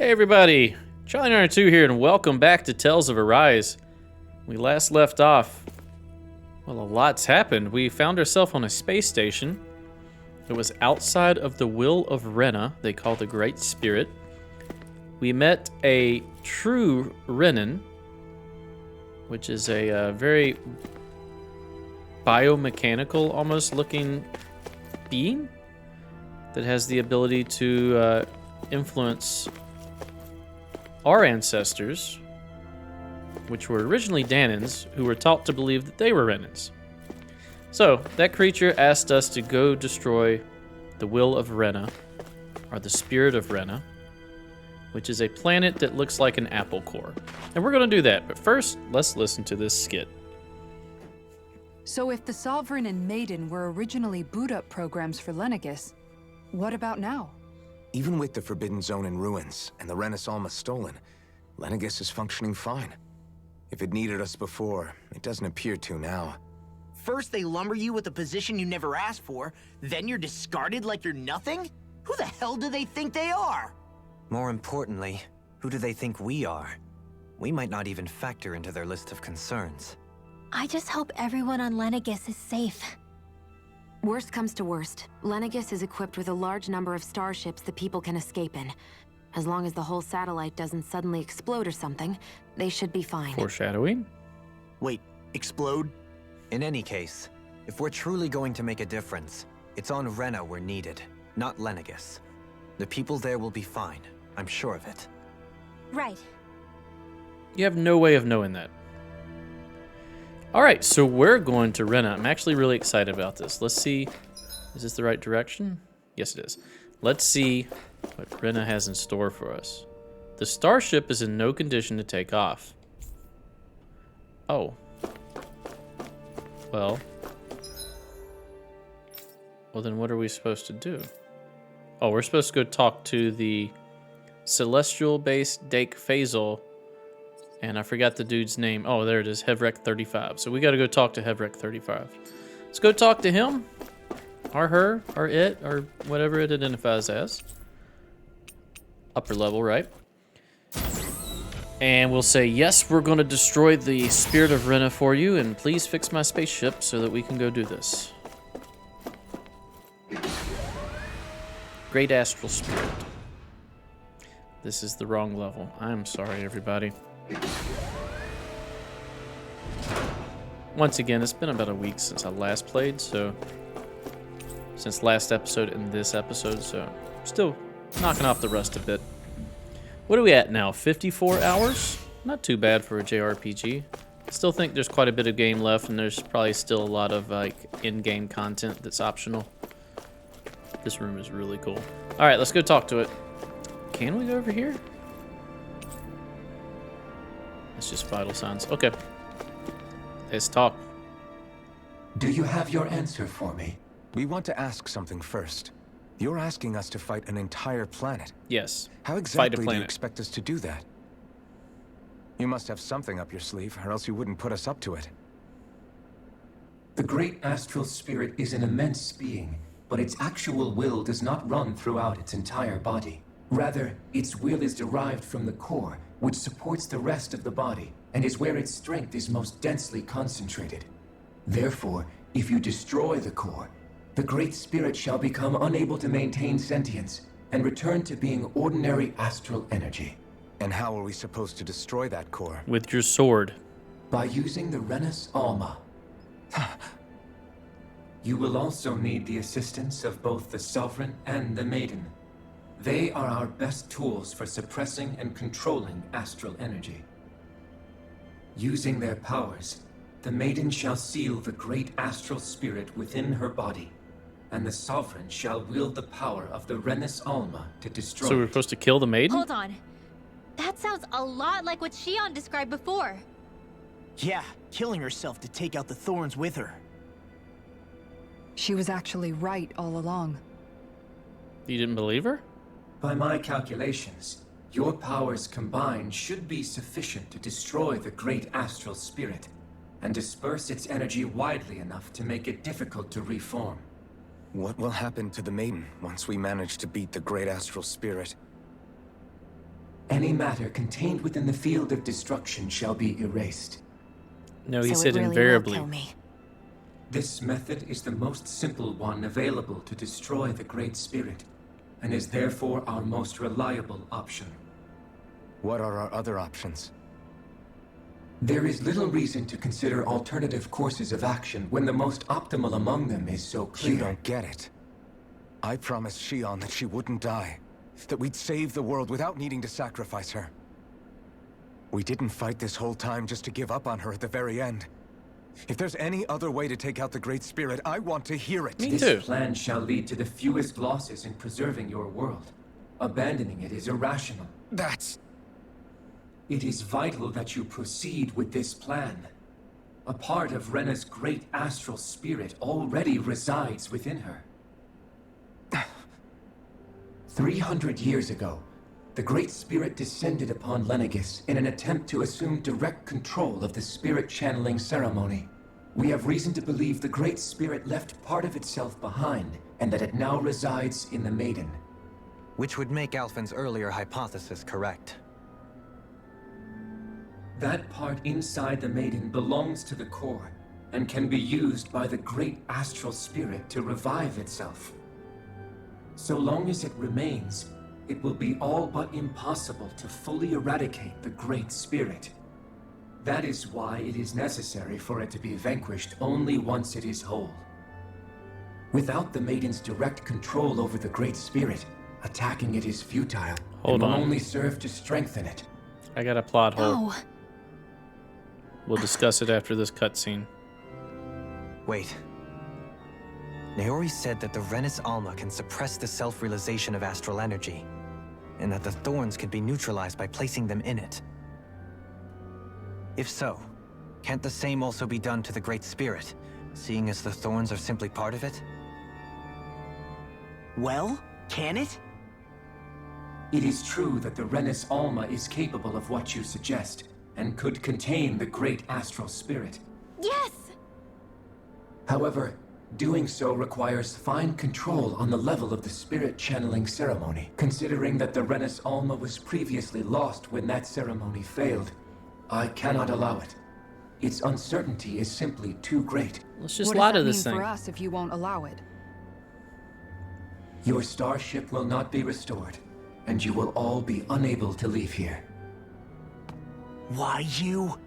Hey everybody, Charlie92 here, and welcome back to Tales of Arise. We last left off. Well, a lot's happened. We found ourselves on a space station. It was outside of the will of Rena, they call the Great Spirit. We met a true Renan, which is a very biomechanical, almost looking being that has the ability to influence our ancestors, which were originally Danans, who were taught to believe that they were Renans. So, that creature asked us to go destroy the will of Rena, or the spirit of Rena, which is a planet that looks like an apple core. And we're going to do that, but first, let's listen to this skit. So if the Sovereign and Maiden were originally boot-up programs for Lenegis, what about now? Even with the Forbidden Zone in ruins and the Renaissance stolen, Lenegis is functioning fine. If it needed us before, it doesn't appear to now. First they lumber you with a position you never asked for, then you're discarded like you're nothing? Who the hell do they think they are? More importantly, who do they think we are? We might not even factor into their list of concerns. I just hope everyone on Lenegis is safe. Worst comes to worst, Lenegis is equipped with a large number of starships that people can escape in. As long as the whole satellite doesn't suddenly explode or something, they should be fine. Foreshadowing? Wait, explode? In any case, if we're truly going to make a difference, it's on Rena we're needed, not Lenegis. The people there will be fine, I'm sure of it. Right. You have no way of knowing that. Alright, so we're going to Rena. I'm actually really excited about this. Let's see. Is this the right direction? Yes, it is. Let's see what Rena has in store for us. The starship is in no condition to take off. Oh. Well, then what are we supposed to do? Oh, we're supposed to go talk to the celestial-based Dake Faisal. And I forgot the dude's name. Oh, there it is, Hevrek 35. So we got to go talk to Hevrek 35. Let's go talk to him, or her, or it, or whatever it identifies as. Upper level, right? And we'll say, yes, we're going to destroy the spirit of Rena for you, and please fix my spaceship so that we can go do this. Great Astral Spirit. This is the wrong level. I'm sorry, everybody. Once again, it's been about a week since I last played, so since last episode and this episode, so still knocking off the rust a bit. What are we at now? 54 hours? Not too bad for a JRPG. Still think there's quite a bit of game left, and there's probably still a lot of like in-game content that's optional. This room is really cool. All right, let's go talk to it. Can we go over here? It's just vital signs. Okay. Let's talk. Do you have your answer for me? We want to ask something first. You're asking us to fight an entire planet. Yes. How Fight a exactly do you planet. expect us to do that? You must have something up your sleeve, or else you wouldn't put us up to it. The great astral spirit is an immense being, but its actual will does not run throughout its entire body. Rather, its will is derived from the core, which supports the rest of the body, and is where its strength is most densely concentrated. Therefore, if you destroy the core, the Great Spirit shall become unable to maintain sentience, and return to being ordinary astral energy. And how are we supposed to destroy that core? With your sword. By using the Renas Alma. You will also need the assistance of both the Sovereign and the Maiden. They are our best tools for suppressing and controlling astral energy. Using their powers, the Maiden shall seal the great astral spirit within her body, and the Sovereign shall wield the power of the Renas Alma to destroy So we're it. supposed to kill the maiden? Hold on. That sounds a lot like what Shion described before. Yeah, killing herself to take out the thorns with her. She was actually right all along. You didn't believe her? By my calculations, your powers combined should be sufficient to destroy the great astral spirit and disperse its energy widely enough to make it difficult to reform. What will happen to the Maiden once we manage to beat the great astral spirit? any matter contained within the field of destruction shall be erased. No, he So said it really invariably. will kill me. This method is the most simple one available to destroy the Great Spirit, and is therefore our most reliable option. What are our other options? There is little reason to consider alternative courses of action when the most optimal among them is so clear. You don't get it. I promised Shion that she wouldn't die. That we'd save the world without needing to sacrifice her. We didn't fight this whole time just to give up on her at the very end. If there's any other way to take out the Great Spirit, I want to hear it. Me This too. plan shall lead to the fewest losses in preserving your world. Abandoning it is irrational. That's... It is vital that you proceed with this plan. A part of Rena's great astral spirit already resides within her. 300 years ago, the Great Spirit descended upon Lenegis in an attempt to assume direct control of the spirit channeling ceremony. We have reason to believe the Great Spirit left part of itself behind, and that it now resides in the Maiden. Which would make Alphen's earlier hypothesis correct. That part inside the Maiden belongs to the core, and can be used by the great astral spirit to revive itself. So long as it remains, it will be all but impossible to fully eradicate the Great Spirit. That is why it is necessary for it to be vanquished only once it is whole. Without the Maiden's direct control over the Great Spirit, attacking it is futile. Hold and will on. only serve to strengthen it. I got a plot hole. No. We'll discuss it after this cutscene. Wait. Naori said that the Renis Alma can suppress the self-realization of astral energy, and that the thorns could be neutralized by placing them in it. If so, can't the same also be done to the Great Spirit, seeing as the thorns are simply part of it? Well, can it? It is true that the Renis Alma is capable of what you suggest, and could contain the great astral spirit. Yes! However, doing so requires fine control on the level of the spirit channeling ceremony, considering that the Renis Alma was previously lost when that ceremony failed. I cannot allow it. Its uncertainty is simply too great. Let's just What lie does to that this mean thing. for us if you won't allow it? Your starship will not be restored, and you will all be unable to leave here. Why you?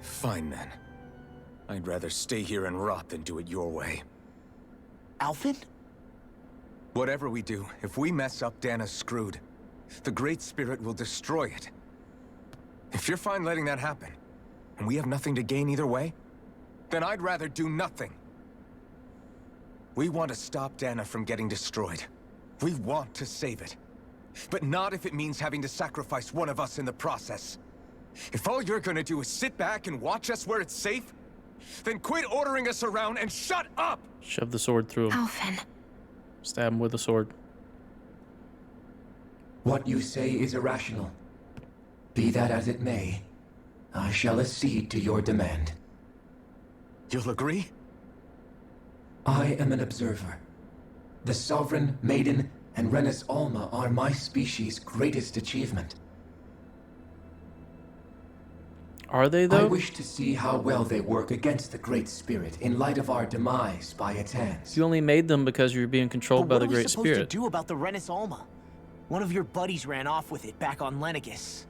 Fine then. I'd rather stay here and rot than do it your way. Alphen? Whatever we do, if we mess up, Dana's screwed. The Great Spirit will destroy it. If you're fine letting that happen, and we have nothing to gain either way, then I'd rather do nothing. We want to stop Dana from getting destroyed. We want to save it. But not if it means having to sacrifice one of us in the process. If all you're gonna do is sit back and watch us where it's safe, then quit ordering us around and shut up! Shove the sword through him. Alphen. Stab him with the sword. What you say is irrational. Be that as it may, I shall accede to your demand. You'll agree? I am an observer. The Sovereign, Maiden, and Renis Alma are my species' greatest achievement. Are they, I though? wish to see how well they work against the Great Spirit in light of our demise by its hands. You only made them because you were being controlled by But the what are we Great supposed Spirit. to do about the Renis Alma? One of your buddies ran off with it back on Lenegis.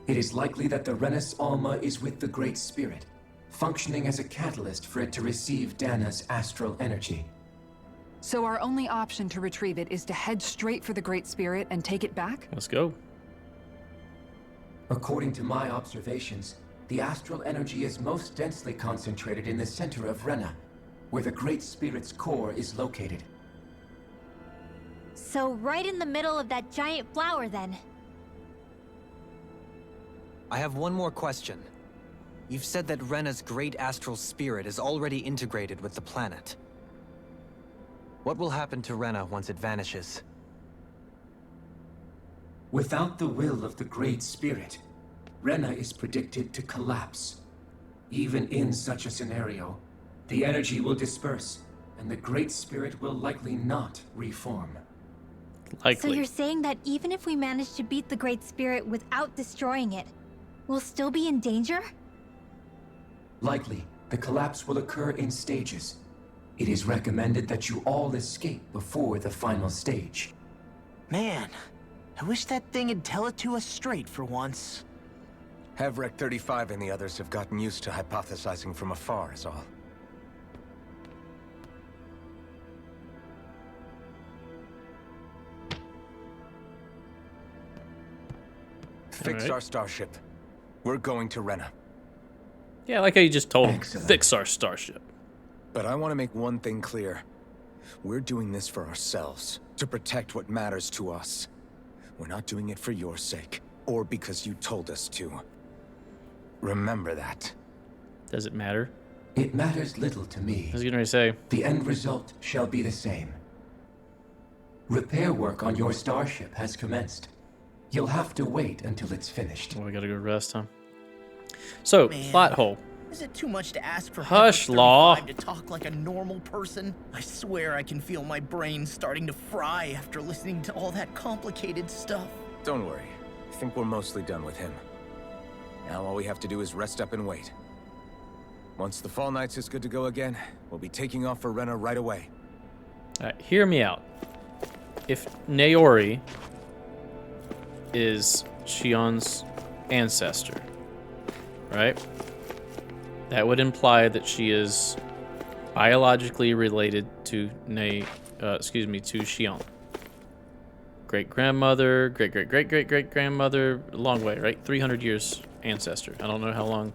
It is likely that the Renis Alma is with the Great Spirit, functioning as a catalyst for it to receive Dana's astral energy. So our only option to retrieve it is to head straight for the Great Spirit and take it back? Let's go. According to my observations, the astral energy is most densely concentrated in the center of Rena, where the Great Spirit's core is located. So right in the middle of that giant flower then. I have one more question. You've said that Rena's great astral spirit is already integrated with the planet. What will happen to Rena once it vanishes? Without the will of the Great Spirit, Rena is predicted to collapse. Even in such a scenario, the energy will disperse, and the Great Spirit will likely not reform. Likely. So you're saying that even if we manage to beat the Great Spirit without destroying it, we'll still be in danger? Likely, the collapse will occur in stages. It is recommended that you all escape before the final stage. Man, I wish that thing would tell it to us straight for once. Havrek 35 and the others have gotten used to hypothesizing from afar is all. Fix right. our starship. We're going to Rena. Yeah, I like how you just told him, Excellent. fix our starship. But I want to make one thing clear. We're doing this for ourselves, to protect what matters to us. We're not doing it for your sake, or because you told us to. Remember that. Does it matter? It matters little to me. I was gonna say, The end result shall be the same. Repair work on your starship has commenced. You'll have to wait until it's finished. well, we gotta go rest, huh? So, Man. plot hole. Is it too much to ask for Hush, Havrek Law. 35 to talk like a normal person? I swear I can feel my brain starting to fry after listening to all that complicated stuff. Don't worry. I think we're mostly done with him. Now all we have to do is rest up and wait. Once the Fall Knights is good to go again, we'll be taking off for Rena right away. Alright, hear me out. If Naori is Shion's ancestor, right? That would imply that she is biologically related to to Shion. Great grandmother, great grandmother, a long way, right? 300 years ancestor. I don't know how long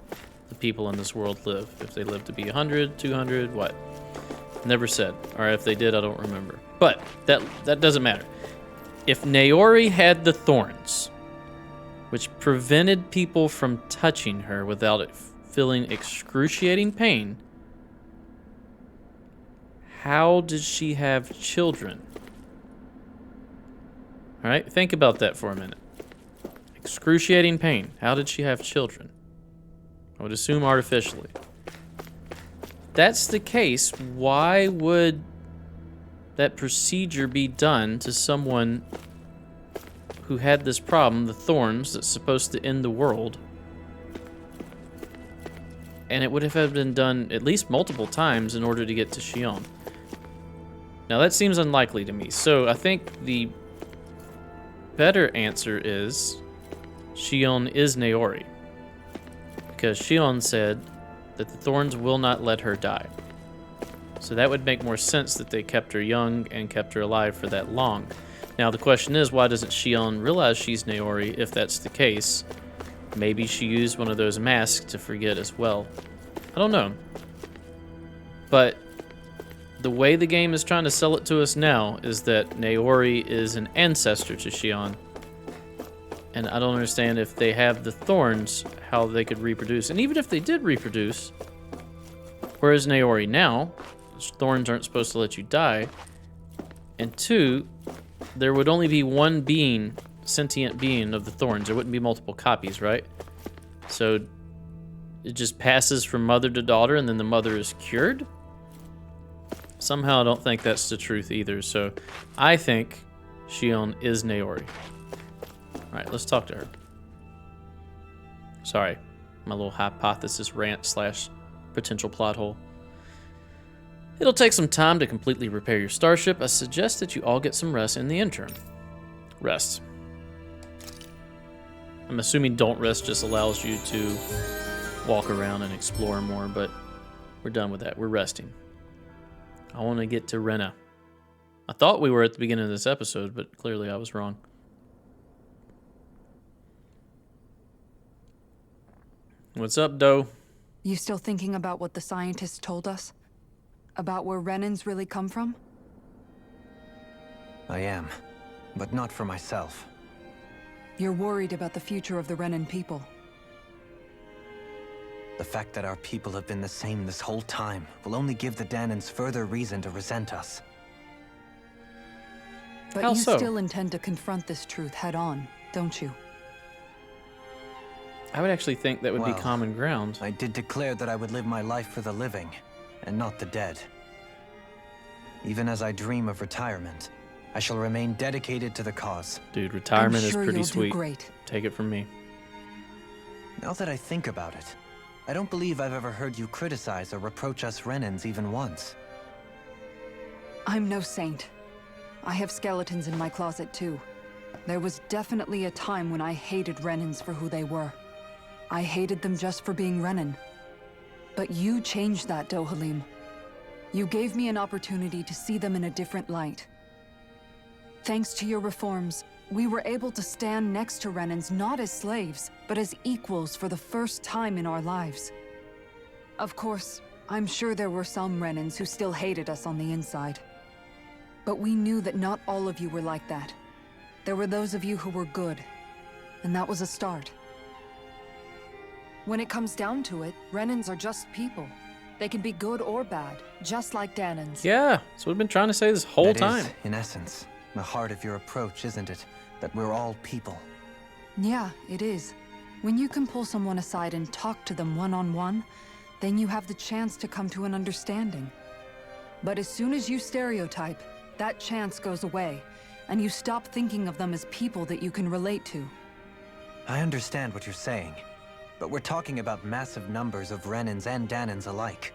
the people in this world live. If they live to be 100, 200, what? Never said. Or if they did, I don't remember. But that doesn't matter. If Naori had the thorns, which prevented people from touching her without it feeling excruciating pain, how did she have children? All right, think about that for a minute. Excruciating pain. How did she have children? I would assume artificially. If that's the case, why would that procedure be done to someone who had this problem, the thorns, that's supposed to end the world? And it would have been done at least multiple times in order to get to Shion. Now that seems unlikely to me, so I think the better answer is Shion is Naori. Because Shion said that the thorns will not let her die. So that would make more sense that they kept her young and kept her alive for that long. Now the question is, why doesn't Shion realize she's Naori if that's the case? Maybe she used one of those masks to forget as well. I don't know. But the way the game is trying to sell it to us now is that Naori is an ancestor to Shion. And I don't understand if they have the thorns, how they could reproduce. And even if they did reproduce, where is Naori now? Thorns aren't supposed to let you die. And two, there would only be one being, sentient being of the thorns. There wouldn't be multiple copies, right? So it just passes from mother to daughter and then the mother is cured? Somehow I don't think that's the truth either. So I think Shion is Naori. Alright, let's talk to her. Sorry, my little hypothesis rant / potential plot hole. It'll take some time to completely repair your starship. I suggest that you all get some rest in the interim. Rest. I'm assuming don't rest just allows you to walk around and explore more, but we're done with that. We're resting. I want to get to Rena. I thought we were at the beginning of this episode, but clearly I was wrong. What's up, Doe? You still thinking about what the scientists told us? About where Renans really come from? I am, but not for myself. You're worried about the future of the Renan people. The fact that our people have been the same this whole time will only give the Danans further reason to resent us. But How you so? still intend to confront this truth head on, don't you? I would actually think that would be Well, common ground. I did declare that I would live my life for the living, and not the dead. Even as I dream of retirement, I shall remain dedicated to the cause. Dude, retirement I'm sure is pretty you'll sweet. do great. Take it from me. Now that I think about it, I don't believe I've ever heard you criticize or reproach us Renans even once. I'm no saint. I have skeletons in my closet too. There was definitely a time when I hated Renans for who they were. I hated them just for being Renan. But you changed that, Dohalim. You gave me an opportunity to see them in a different light. Thanks to your reforms, we were able to stand next to Renans not as slaves, but as equals for the first time in our lives. Of course, I'm sure there were some Renans who still hated us on the inside. But we knew that not all of you were like that. There were those of you who were good, and that was a start. When it comes down to it, Renans are just people. They can be good or bad, just like Danans. Yeah, that's what we've been trying to say this whole That time. is, in essence, the heart of your approach, isn't it? That we're all people. Yeah, it is. When you can pull someone aside and talk to them one-on-one, then you have the chance to come to an understanding. But as soon as you stereotype, that chance goes away, and you stop thinking of them as people that you can relate to. I understand what you're saying, but we're talking about massive numbers of Renans and Danans alike.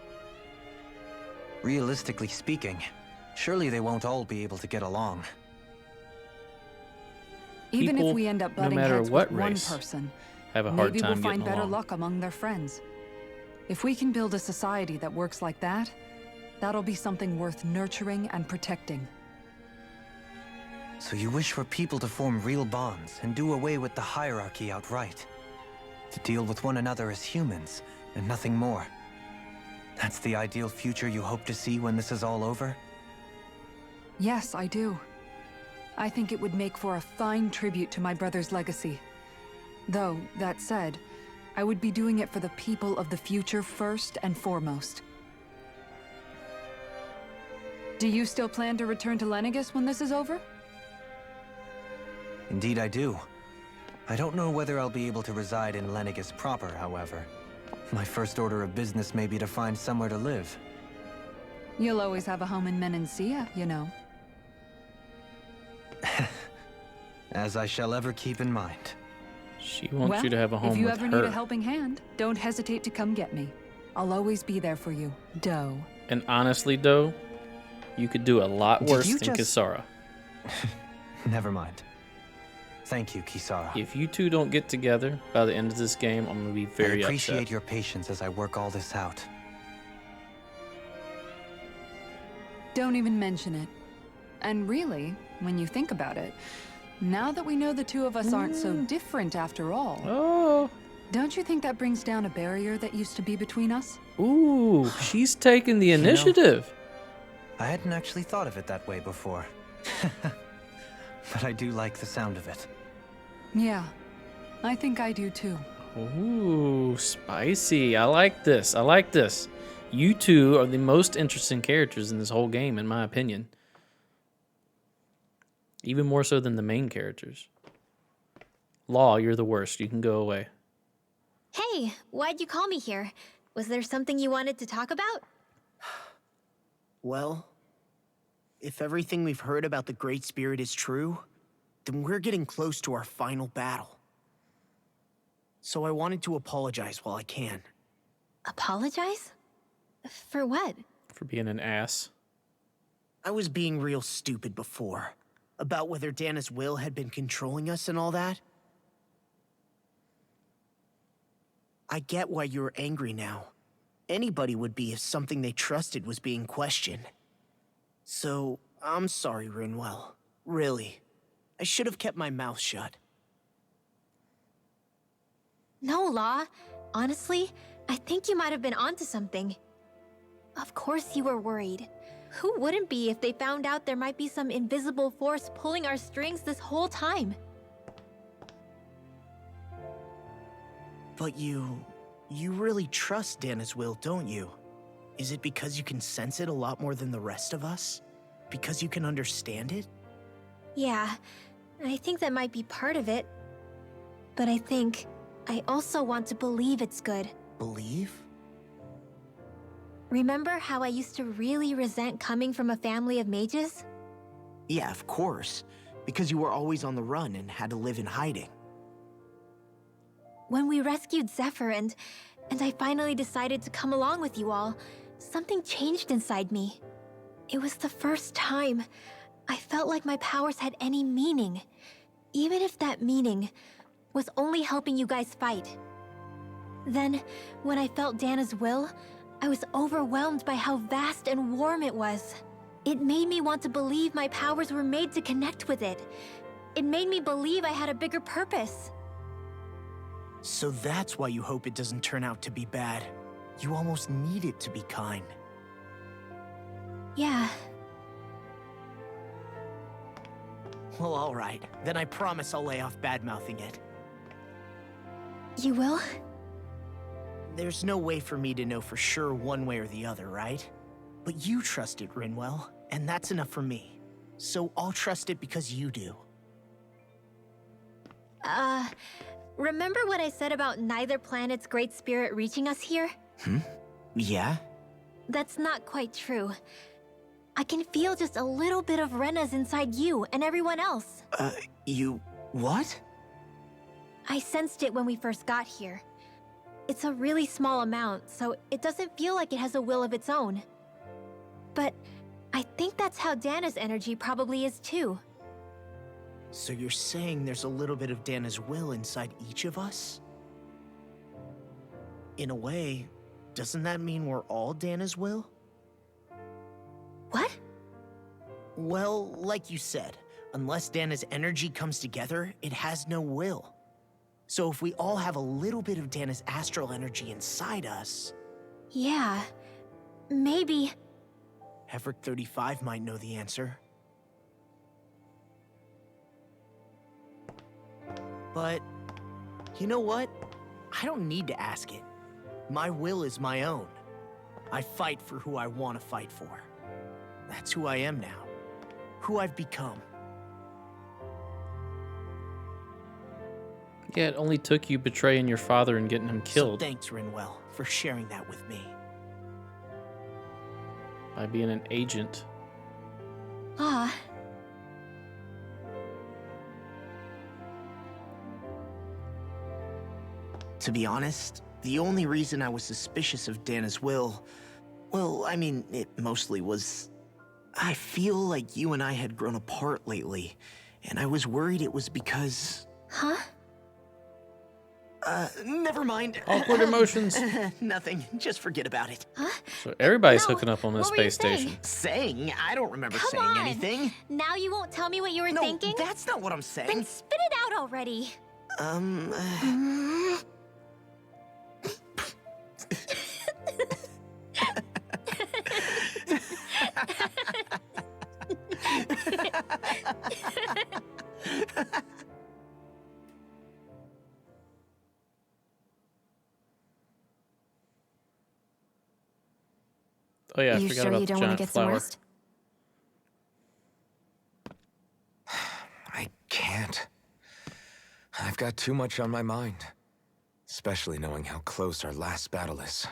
Realistically speaking, surely they won't all be able to get along. Even People, if we end up no butting matter heads what with one race, person, have a hard maybe time we'll find getting better along. luck among their friends. If we can build a society that works like that, that'll be something worth nurturing and protecting. So you wish for people to form real bonds and do away with the hierarchy outright. To deal with one another as humans, and nothing more. That's the ideal future you hope to see when this is all over? Yes, I do. I think it would make for a fine tribute to my brother's legacy. Though, that said, I would be doing it for the people of the future first and foremost. Do you still plan to return to Lenegis when this is over? Indeed I do. I don't know whether I'll be able to reside in Lenegis proper, however. My first order of business may be to find somewhere to live. You'll always have a home in Menancia, you know. As I shall ever keep in mind. She wants Well, you to have a home if you with ever her. need a helping hand, don't hesitate to come get me. I'll always be there for you, Doe. And honestly, though, you could do a lot Did worse you than just- Kisara. Never mind. Thank you, Kisara. If you two don't get together by the end of this game, I'm gonna be very I appreciate upset. your patience as I work all this out. Don't even mention it. And really, when you think about it, now that we know the two of us aren't so different after all, Oh, don't you think that brings down a barrier that used to be between us? ooh, she's taking the know- initiative. I hadn't actually thought of it that way before. But I do like the sound of it. Yeah, I think I do too. Ooh, spicy. I like this. I like this. You two are the most interesting characters in this whole game, in my opinion. Even more so than the main characters. Law, you're the worst. You can go away. Hey, why'd you call me here? Was there something you wanted to talk about? Well, if everything we've heard about the Great Spirit is true, then we're getting close to our final battle. So I wanted to apologize while I can. Apologize? For what? For being an ass. I was being real stupid before, about whether Dana's will had been controlling us and all that. I get why you're angry now. Anybody would be if something they trusted was being questioned. So, I'm sorry, Rinwell. Really. I should have kept my mouth shut. No, Law. Honestly, I think you might have been onto something. Of course you were worried. Who wouldn't be if they found out there might be some invisible force pulling our strings this whole time? But you really trust Dana's will, don't you? Is it because you can sense it a lot more than the rest of us? Because you can understand it? Yeah, I think that might be part of it. But I also want to believe it's good. Believe? Remember how I used to really resent coming from a family of mages? Yeah, of course. Because you were always on the run and had to live in hiding. When we rescued Zephyr and I finally decided to come along with you all, something changed inside me. It was the first time I felt like my powers had any meaning, even if that meaning was only helping you guys fight. Then, when I felt Dana's will, I was overwhelmed by how vast and warm it was. It made me want to believe my powers were made to connect with it. It made me believe I had a bigger purpose. So that's why you hope it doesn't turn out to be bad. You almost need it to be kind. Yeah. Well, alright. Then I promise I'll lay off bad-mouthing it. You will? There's no way for me to know for sure one way or the other, right? But you trust it, Rinwell, and that's enough for me. So I'll trust it because you do. Remember what I said about neither planet's great spirit reaching us here? Yeah? That's not quite true. I can feel just a little bit of Rena's inside you and everyone else. You... what? I sensed it when we first got here. It's a really small amount, so it doesn't feel like it has a will of its own. But I think that's how Dana's energy probably is too. So you're saying there's a little bit of Dana's will inside each of us? In a way, doesn't that mean we're all Dana's will? What? Well, like you said, unless Dana's energy comes together, it has no will. So if we all have a little bit of Dana's astral energy inside us... Yeah, maybe... Heverick 35 might know the answer. But, you know what? I don't need to ask it. My will is my own. I fight for who I want to fight for. That's who I am now. Who I've become. Yeah, it only took you betraying your father and getting him So killed thanks, Rinwell, for sharing that with me. by being an agent. Ah. To be honest, the only reason I was suspicious of Dana's will... well, I mean, it mostly was... I feel like you and I had grown apart lately, and I was worried it was because... Huh? Never mind. Awkward emotions. Nothing. Just forget about it. Huh? So everybody's No, hooking up on this what were you space saying? station. Saying? I don't remember Come saying on. anything. Now you won't tell me what you were No, thinking? that's not what I'm saying. Then spit it out already. Oh yeah, I You forgot sure about you the don't want to giant get some flower. rest? I can't. I've got too much on my mind. Especially knowing how close our last battle is.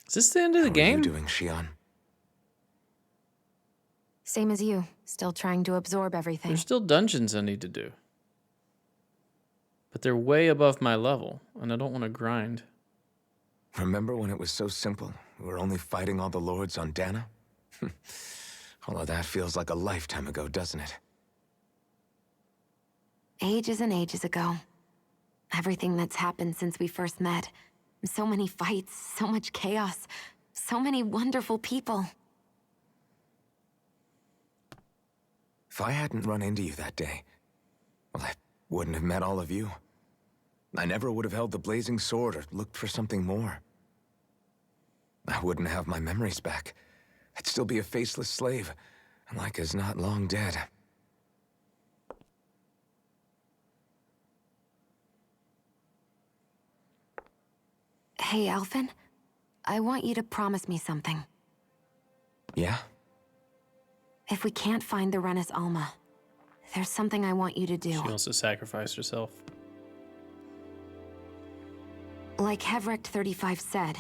Is this the end of the How are game? you doing, Xion? Same as you, still trying to absorb everything. There's still dungeons I need to do. But they're way above my level, and I don't want to grind. Remember when it was so simple? We were only fighting all the lords on Dana? All of that feels like a lifetime ago, doesn't it? Ages and ages ago. Everything that's happened since we first met. So many fights, so much chaos, so many wonderful people. If I hadn't run into you that day, well, I wouldn't have met all of you. I never would have held the blazing sword or looked for something more. I wouldn't have my memories back. I'd still be a faceless slave, like as not long dead. Hey, Alphen. I want you to promise me something. Yeah? If we can't find the Renis Alma, there's something I want you to do. She wants to sacrifice herself. Like Heverick 35 said,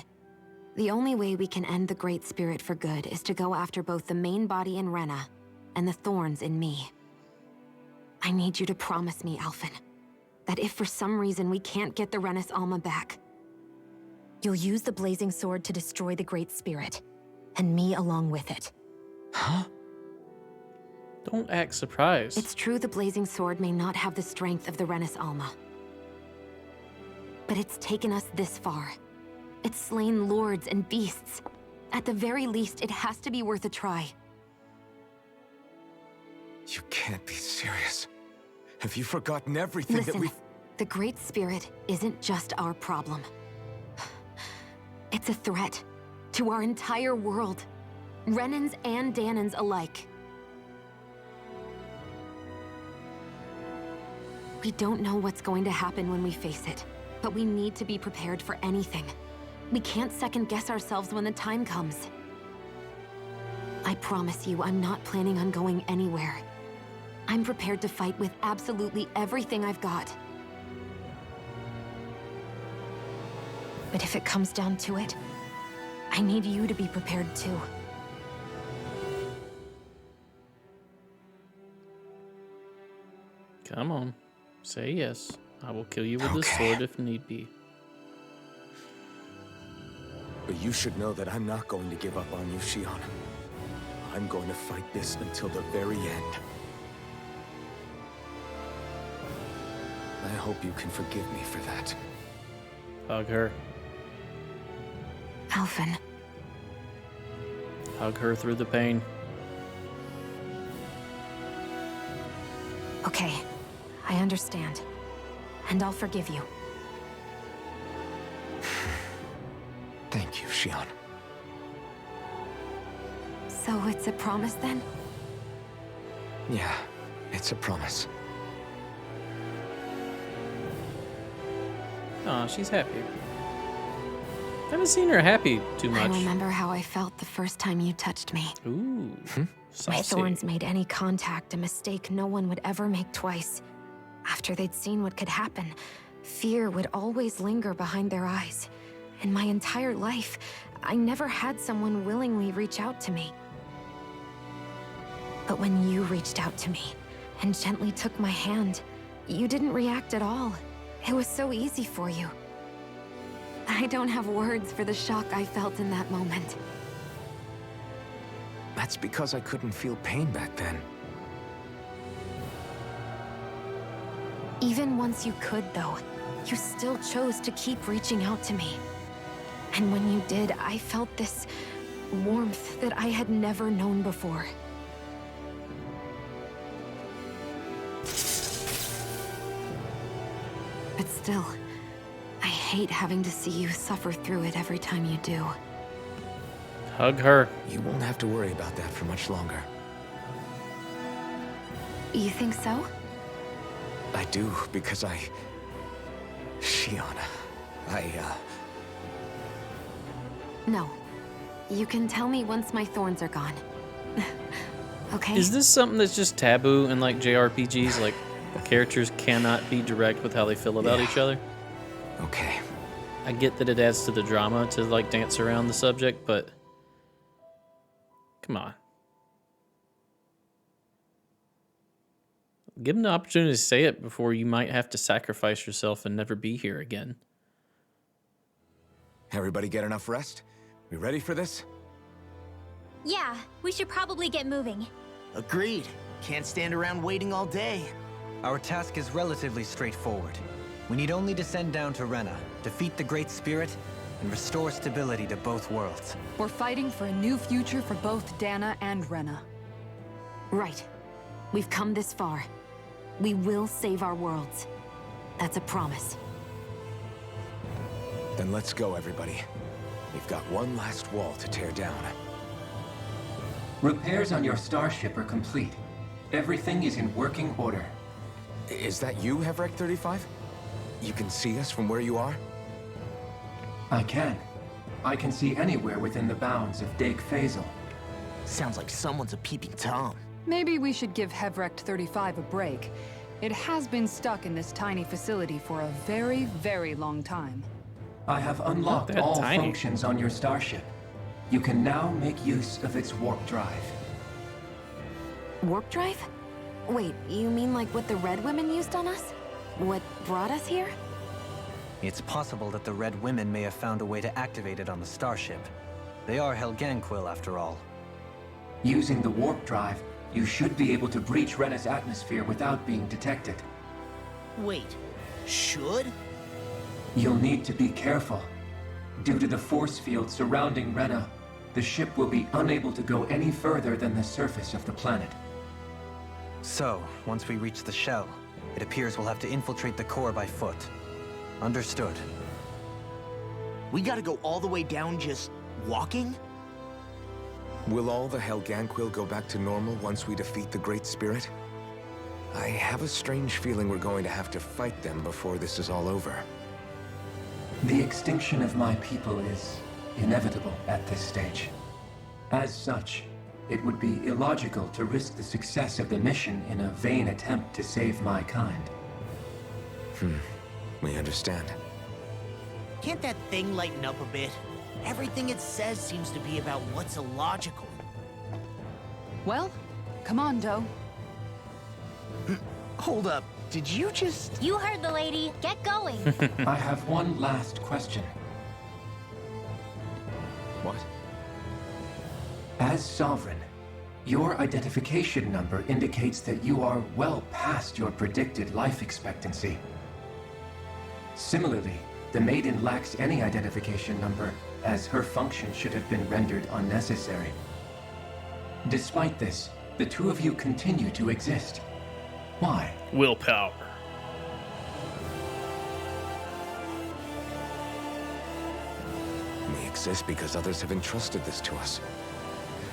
The only way we can end the Great Spirit for good is to go after both the main body in Rena and the thorns in me. I need you to promise me, Alphen, that if for some reason we can't get the Renis Alma back, you'll use the Blazing Sword to destroy the Great Spirit, and me along with it. Huh? Don't act surprised. It's true the Blazing Sword may not have the strength of the Renis Alma, but it's taken us this far. It's slain lords and beasts. At the very least, it has to be worth a try. You can't be serious. Have you forgotten everything that Listen, we've... the Great Spirit isn't just our problem. It's a threat to our entire world. Renans and Danans alike. We don't know what's going to happen when we face it, but we need to be prepared for anything. We can't second-guess ourselves when the time comes. I promise you, I'm not planning on going anywhere. I'm prepared to fight with absolutely everything I've got. But if it comes down to it, I need you to be prepared too. Come on. Say yes. I will kill you with this Okay. sword if need be. But you should know that I'm not going to give up on you, Shion. I'm going to fight this until the very end. I hope you can forgive me for that. Hug her. Alphen, Hug her through the pain. okay, I understand. And I'll forgive you. Thank you, Shion. So it's a promise then? Yeah, it's a promise. Aw, she's happy. Haven't seen her happy too I much. remember how I felt the first time you touched me. Ooh, My saucy. thorns made any contact a mistake no one would ever make twice. After they'd seen what could happen, fear would always linger behind their eyes. In my entire life, I never had someone willingly reach out to me. But when you reached out to me and gently took my hand, you didn't react at all. It was so easy for you. I don't have words for the shock I felt in that moment. That's because I couldn't feel pain back then. Even once you could, though, you still chose to keep reaching out to me. And when you did, I felt this warmth that I had never known before. But still, I hate having to see you suffer through it every time you do. Hug her. You won't have to worry about that for much longer. You think so? I do, because Shion, No. You can tell me once my thorns are gone. Okay? Is this something that's just taboo in like JRPGs? Like characters cannot be direct with how they feel about Yeah. each other? Okay. I get that it adds to the drama to like dance around the subject, but come on. Give them the opportunity to say it before you might have to sacrifice yourself and never be here again. Everybody get enough rest? We ready for this? Yeah, we should probably get moving. Agreed. Can't stand around waiting all day. Our task is relatively straightforward. We need only descend down to Rena, defeat the Great Spirit, and restore stability to both worlds. We're fighting for a new future for both Dana and Rena. Right. We've come this far. We will save our worlds. That's a promise. Then let's go, everybody. We've got one last wall to tear down. Repairs on your starship are complete. Everything is in working order. Is that you, Hevrek 35? You can see us from where you are? I can. I can see anywhere within the bounds of Dake Faisal. Sounds like someone's a peeping Tom. Maybe we should give Hevrekt 35 a break. It has been stuck in this tiny facility for a very, very long time. I have unlocked that all tiny. functions on your starship. You can now make use of its warp drive. Warp drive? Wait, you mean like what the Red Women used on us? What brought us here? It's possible that the Red Women may have found a way to activate it on the starship. They are Helganquil, after all. Using the warp drive, you should be able to breach Rena's atmosphere without being detected. Wait, should? You'll need to be careful. Due to the force field surrounding Rena, the ship will be unable to go any further than the surface of the planet. So, once we reach the shell, it appears we'll have to infiltrate the core by foot. Understood. We gotta go all the way down just walking? Will all the Helganquil go back to normal once we defeat the Great Spirit? I have a strange feeling we're going to have to fight them before this is all over. The extinction of my people is inevitable at this stage. As such, it would be illogical to risk the success of the mission in a vain attempt to save my kind. We understand. Can't that thing lighten up a bit? Everything it says seems to be about what's illogical. Well, come on, Doe. Hold up, did you just... You heard the lady. Get going. I have one last question. What? As Sovereign, your identification number indicates that you are well past your predicted life expectancy. Similarly, the Maiden lacks any identification number, as her function should have been rendered unnecessary. Despite this, the two of you continue to exist. Why? Willpower. We exist because others have entrusted this to us.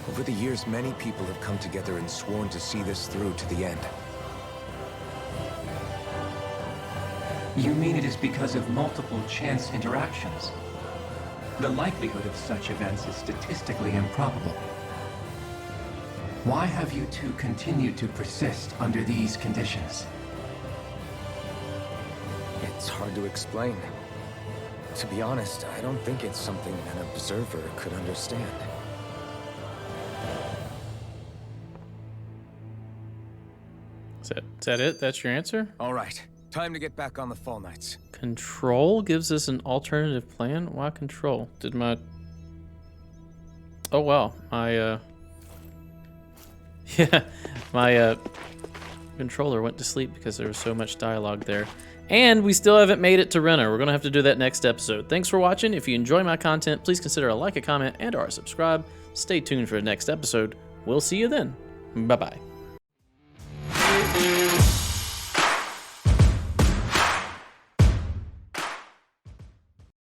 Over the years, many people have come together and sworn to see this through to the end. You mean it is because of multiple chance interactions? The likelihood of such events is statistically improbable. Why have you two continued to persist under these conditions? It's hard to explain. To be honest, I don't think it's something an observer could understand. Is that it? That's your answer? All right, time to get back on the Fall Knights. Control gives us an alternative plan? Why control? Did my... Oh, wow. My, yeah, my, controller went to sleep because there was so much dialogue there. And we still haven't made it to Rena. We're going to have to do that next episode. Thanks for watching. If you enjoy my content, please consider a like, a comment, and or subscribe. Stay tuned for the next episode. We'll see you then. Bye-bye.